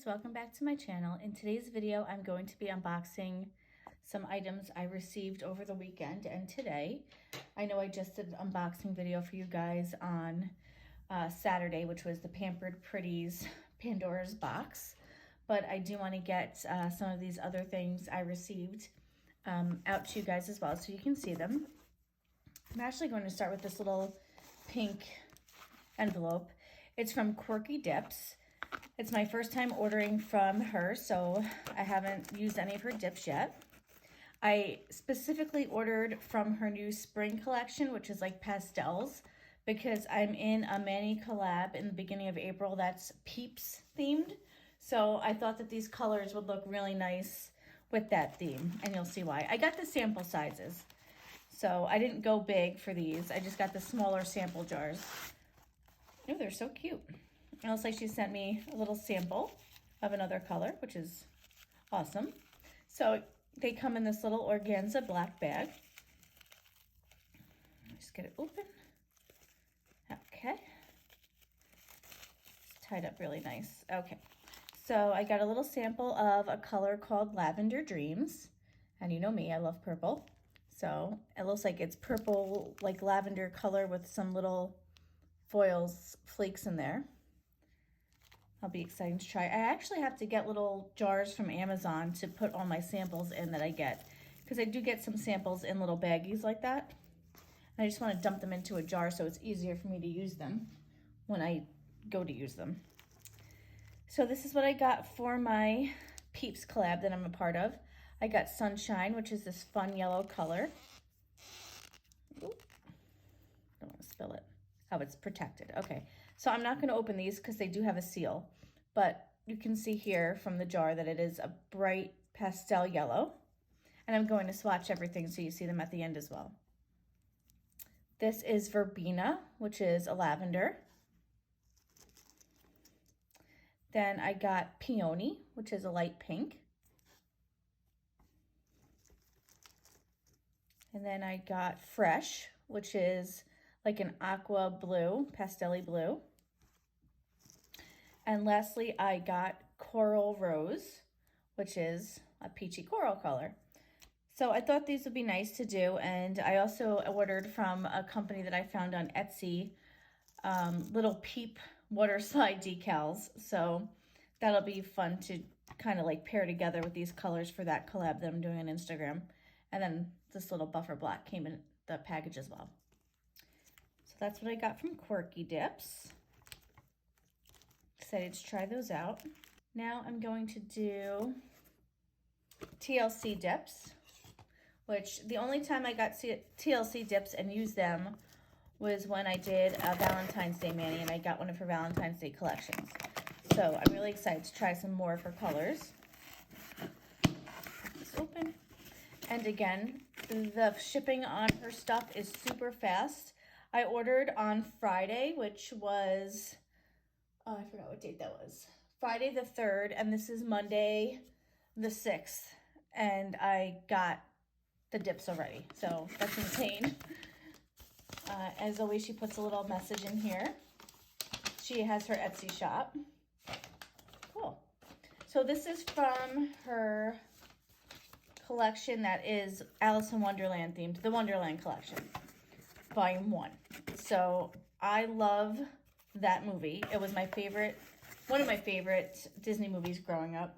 welcome back to my channel. In today's video, I'm going to be unboxing some items I received over the weekend and today. I know I just did an unboxing video for you guys on Saturday, which was the Pampered Pretties Pandora's box, but I do want to get some of these other things I received out to you guys as well so you can see them. I'm actually going to start with this little pink envelope. It's from Quirky Dips. It's my first time ordering from her, so I haven't used any of her dips yet. I specifically ordered from her new spring collection, which is like pastels, because I'm in a mani collab in the beginning of April that's Peeps themed. So I thought that these colors would look really nice with that theme, and you'll see why. I got the sample sizes, so I didn't go big for these. I just got the smaller sample jars. Oh, they're so cute. It looks like she sent me a little sample of another color, which is awesome. So they come in this little organza black bag. Just get it open. Okay. It's tied up really nice. Okay. So I got a little sample of a color called Lavender Dreams. And you know me, I love purple. So it looks like it's purple, like lavender color with some little foils, flakes in there. I'll be excited to try. I actually have to get little jars from Amazon to put all my samples in that I get, because I do get some samples in little baggies like that. And I just want to dump them into a jar so it's easier for me to use them when I go to use them. So this is what I got for my Peeps collab that I'm a part of. I got Sunshine, which is this fun yellow color. Ooh, don't want to spill it. Oh, it's protected. Okay, so I'm not going to open these because they do have a seal, but you can see here from the jar that it is a bright pastel yellow, and I'm going to swatch everything so you see them at the end as well. This is Verbena, which is a lavender. Then I got Peony, which is a light pink. And then I got Fresh, which is like an aqua blue, pastel-y blue. And lastly, I got Coral Rose, which is a peachy coral color. So I thought these would be nice to do, and I also ordered from a company that I found on Etsy, little Peep water slide decals. So that'll be fun to kind of like pair together with these colors for that collab that I'm doing on Instagram. And then this little buffer block came in the package as well. So that's what I got from Quirky Dips. Excited to try those out. Now I'm going to do TLC Dips, which the only time I got TLC Dips and used them was when I did a Valentine's Day mani, and I got one of her Valentine's Day collections. So I'm really excited to try some more of her colors. Pop this open. And again, the shipping on her stuff is super fast. I ordered on Friday, which was, oh, I forgot what date that was. Friday the 3rd, and this is Monday the 6th. And I got the dips already, so that's insane. As always, she puts a little message in here. She has her Etsy shop. Cool. So this is from her collection that is Alice in Wonderland themed, the Wonderland collection, volume 1. So I love that movie. It was my favorite, one of my favorite Disney movies growing up.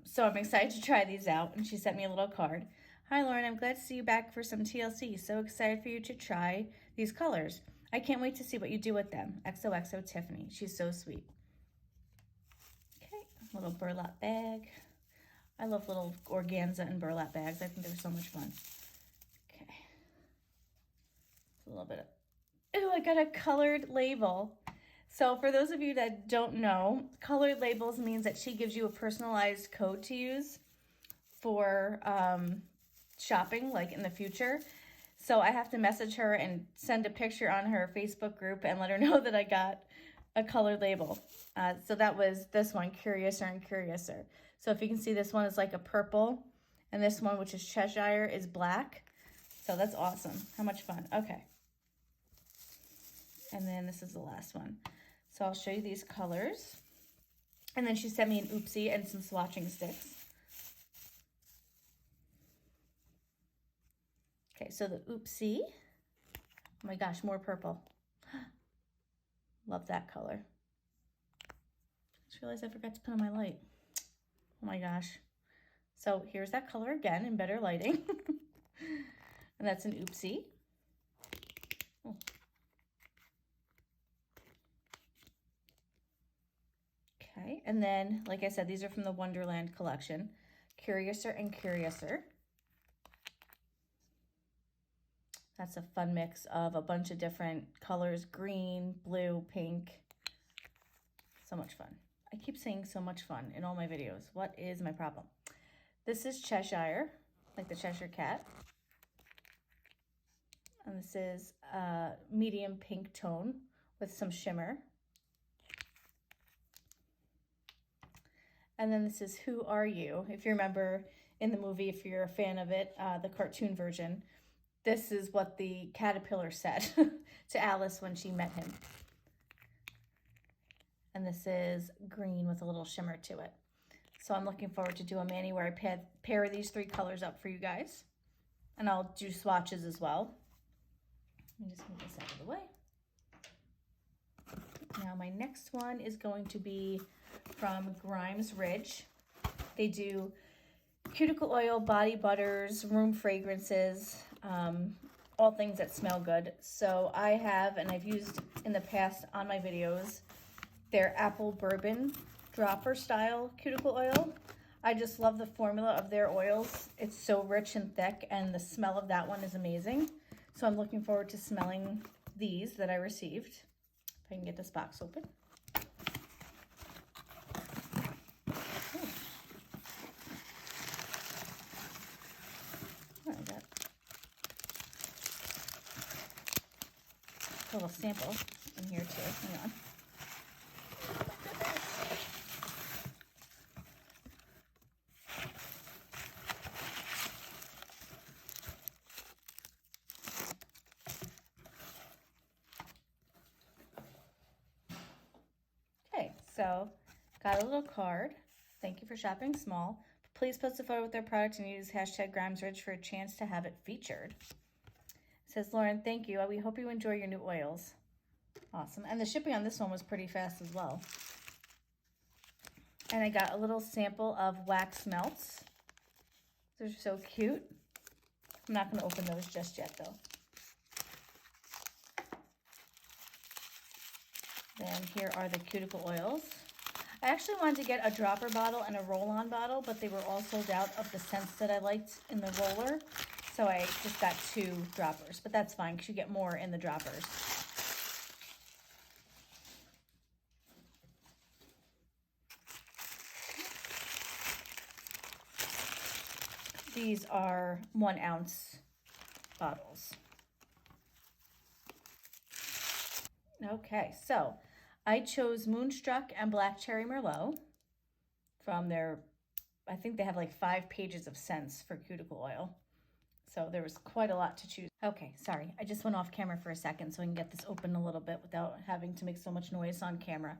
So I'm excited to try these out, and she sent me a little card. Hi Lauren, I'm glad to see you back for some TLC. So excited for you to try these colors. I can't wait to see what you do with them. XOXO Tiffany. She's so sweet. Okay, little burlap bag. I love little organza and burlap bags. I think they're so much fun. Okay. It's a little bit of, ooh, I got a colored label. So for those of you that don't know, colored labels means that she gives you a personalized code to use for shopping, like in the future. So I have to message her and send a picture on her Facebook group and let her know that I got a colored label. So that was this one, Curiouser and Curiouser. So if you can see, this one is like a purple, and this one, which is Cheshire, is black. So that's awesome. How much fun. Okay. And then this is the last one. So I'll show you these colors. And then she sent me an oopsie and some swatching sticks. Okay, so the oopsie. Oh my gosh, more purple. Love that color. Just realized I forgot to put on my light. Oh my gosh. So here's that color again in better lighting. And that's an oopsie. Oh. Okay, and then, like I said, these are from the Wonderland collection. Curiouser and Curiouser. That's a fun mix of a bunch of different colors, green, blue, pink. So much fun. I keep saying so much fun in all my videos. What is my problem? This is Cheshire, like the Cheshire Cat. And this is a medium pink tone with some shimmer. And then this is Who Are You? If you remember in the movie, if you're a fan of it, the cartoon version, this is what the caterpillar said to Alice when she met him. And this is green with a little shimmer to it. So I'm looking forward to do a mani where I pair these three colors up for you guys. And I'll do swatches as well. Let me just move this out of the way. Now my next one is going to be from Grimes Ridge. They do cuticle oil, body butters, room fragrances, all things that smell good. So I have, and I've used in the past on my videos, their apple bourbon dropper style cuticle oil. I just love the formula of their oils. It's so rich and thick, and the smell of that one is amazing. So I'm looking forward to smelling these that I received. If I can get this box open. A little sample in here too. Hang on. Okay, so got a little card. Thank you for shopping small. Please post a photo with their product and use hashtag #GrimesRidge for a chance to have it featured. Says Lauren, thank you. We hope you enjoy your new oils. Awesome. And the shipping on this one was pretty fast as well. And I got a little sample of wax melts. They're so cute. I'm not going to open those just yet though. Then here are the cuticle oils. I actually wanted to get a dropper bottle and a roll-on bottle, but they were all sold out of the scents that I liked in the roller. So I just got 2 droppers, but that's fine because you get more in the droppers. These are 1 ounce bottles. Okay, so I chose Moonstruck and Black Cherry Merlot from their, I think they have like 5 pages of scents for cuticle oil. So there was quite a lot to choose. Okay, sorry. I just went off camera for a second so I can get this open a little bit without having to make so much noise on camera.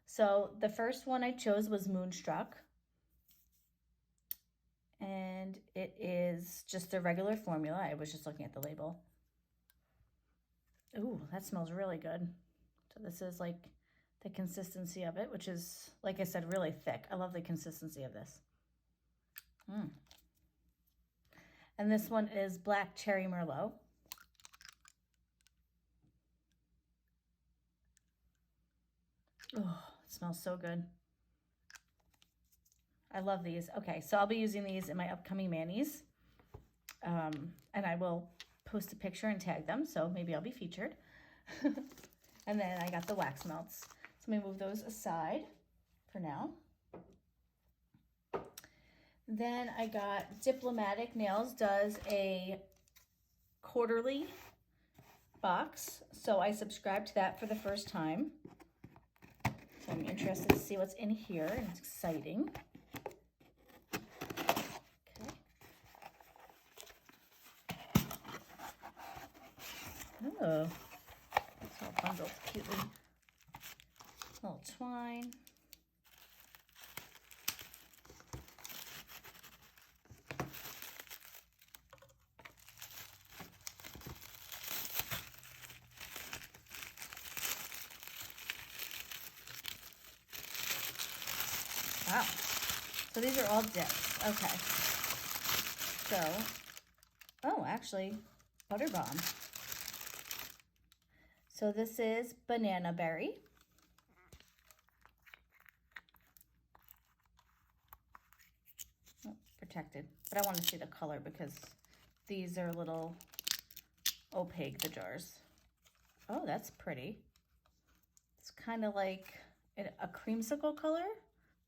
So the first one I chose was Moonstruck. And it is just a regular formula. I was just looking at the label. Ooh, that smells really good. So this is like the consistency of it, which is, like I said, really thick. I love the consistency of this. And this one is Black Cherry Merlot. Oh, it smells so good. I love these. Okay, so I'll be using these in my upcoming manis. And I will post a picture and tag them, so maybe I'll be featured. And then I got the wax melts. So let me move those aside for now. Then I got Diplomatiq Nails does a quarterly box. So I subscribed to that for the first time. So I'm interested to see what's in here, and it's exciting. Okay. Oh, it's all bundled cutely. A little twine. Wow. So these are all dips. Okay. So, oh, actually, Butter Bomb. So this is Bananaberry. Oh, protected. But I want to see the color because these are a little opaque, the jars. Oh, that's pretty. It's kind of like a creamsicle color.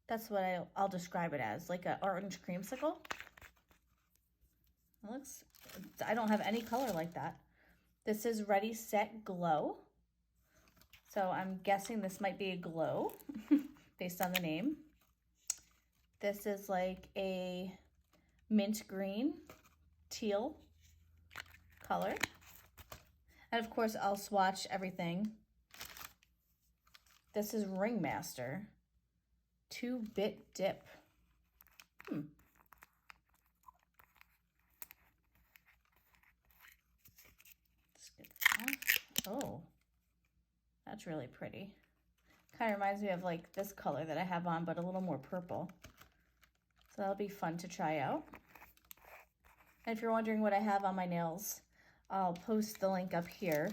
That's what I'll describe it as, like an orange creamsicle. It looks, I don't have any color like that. This is Ready, Set, Glow. So I'm guessing this might be a glow based on the name. This is like a mint green, teal color. And of course, I'll swatch everything. This is Ringmaster 2-bit dip. Let's get that. Oh, that's really pretty. Kind of reminds me of like this color that I have on, but a little more purple. So that'll be fun to try out. And if you're wondering what I have on my nails, I'll post the link up here.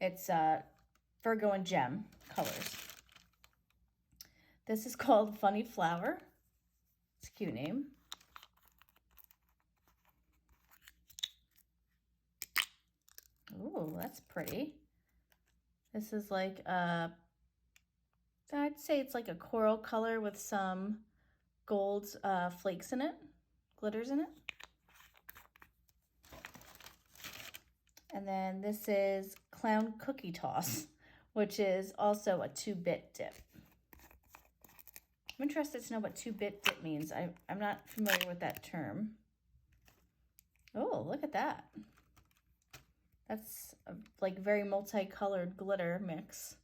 It's Virgo and Gem colors. This is called Funny Flower. It's a cute name. Ooh, that's pretty. This is like I'd say it's like a coral color with some gold flakes in it, glitters in it. And then this is Clown Cookie Toss, which is also a 2-bit dip. I'm interested to know what 2-bit dip means. I'm not familiar with that term. Oh, look at that. That's a, like very multicolored glitter mix.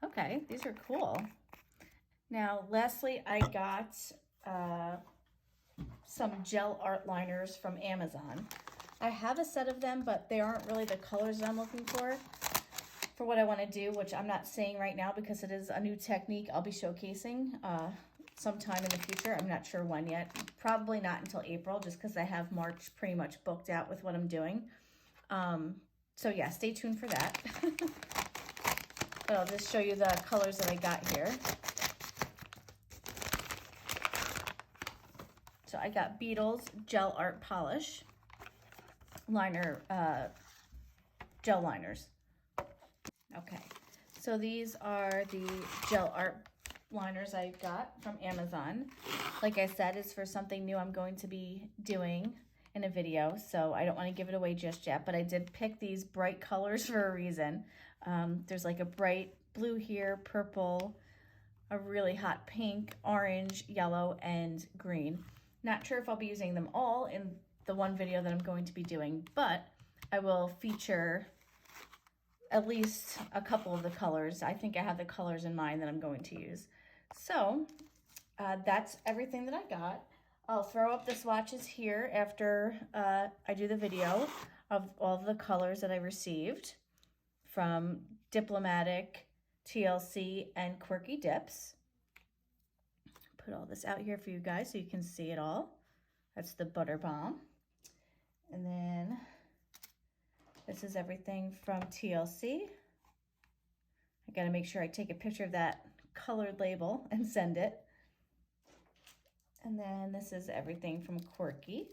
Okay, these are cool. Now, lastly, I got some gel art liners from Amazon. I have a set of them, but they aren't really the colors that I'm looking for what I want to do, which I'm not saying right now because it is a new technique I'll be showcasing sometime in the future. I'm not sure when yet. Probably not until April, just because I have March pretty much booked out with what I'm doing. So yeah, stay tuned for that. But I'll just show you the colors that I got here. So I got Beetles Gel Art Polish liner, gel liners. Okay, so these are the gel art liners I got from Amazon. Like I said, it's for something new I'm going to be doing in a video, so I don't want to give it away just yet, but I did pick these bright colors for a reason. There's like a bright blue here, purple, a really hot pink, orange, yellow, and green. Not sure if I'll be using them all in the one video that I'm going to be doing, but I will feature at least a couple of the colors. I think I have the colors in mind that I'm going to use. So that's everything that I got. I'll throw up the swatches here after I do the video of all the colors that I received from Diplomatiq, TLC, and Quirky Dips. Put all this out here for you guys so you can see it all. That's the Butter Bomb. And then this is everything from TLC. I gotta make sure I take a picture of that colored label and send it. And then this is everything from Quirky.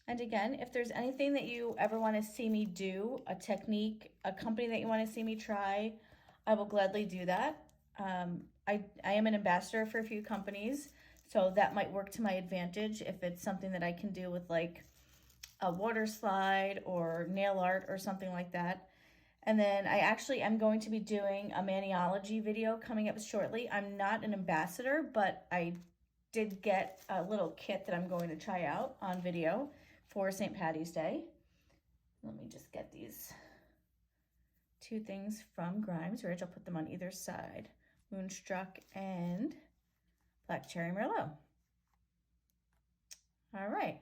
And again, if there's anything that you ever want to see me do, a technique, a company that you want to see me try, I will gladly do that. I am an ambassador for a few companies, so that might work to my advantage if it's something that I can do with like a water slide or nail art or something like that. And then I actually am going to be doing a maniology video coming up shortly. I'm not an ambassador, but I did get a little kit that I'm going to try out on video for St. Patty's Day. Let me just get these two things from Grimes Ridge. I'll put them on either side. Moonstruck and Black Cherry Merlot. All right,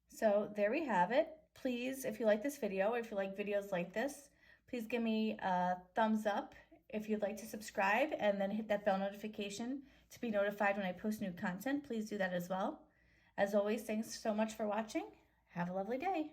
so there we have it. Please, if you like this video, if you like videos like this, please give me a thumbs up If you'd like to subscribe and then hit that bell notification to be notified when I post new content, please do that as well. As always, thanks so much for watching. Have a lovely day.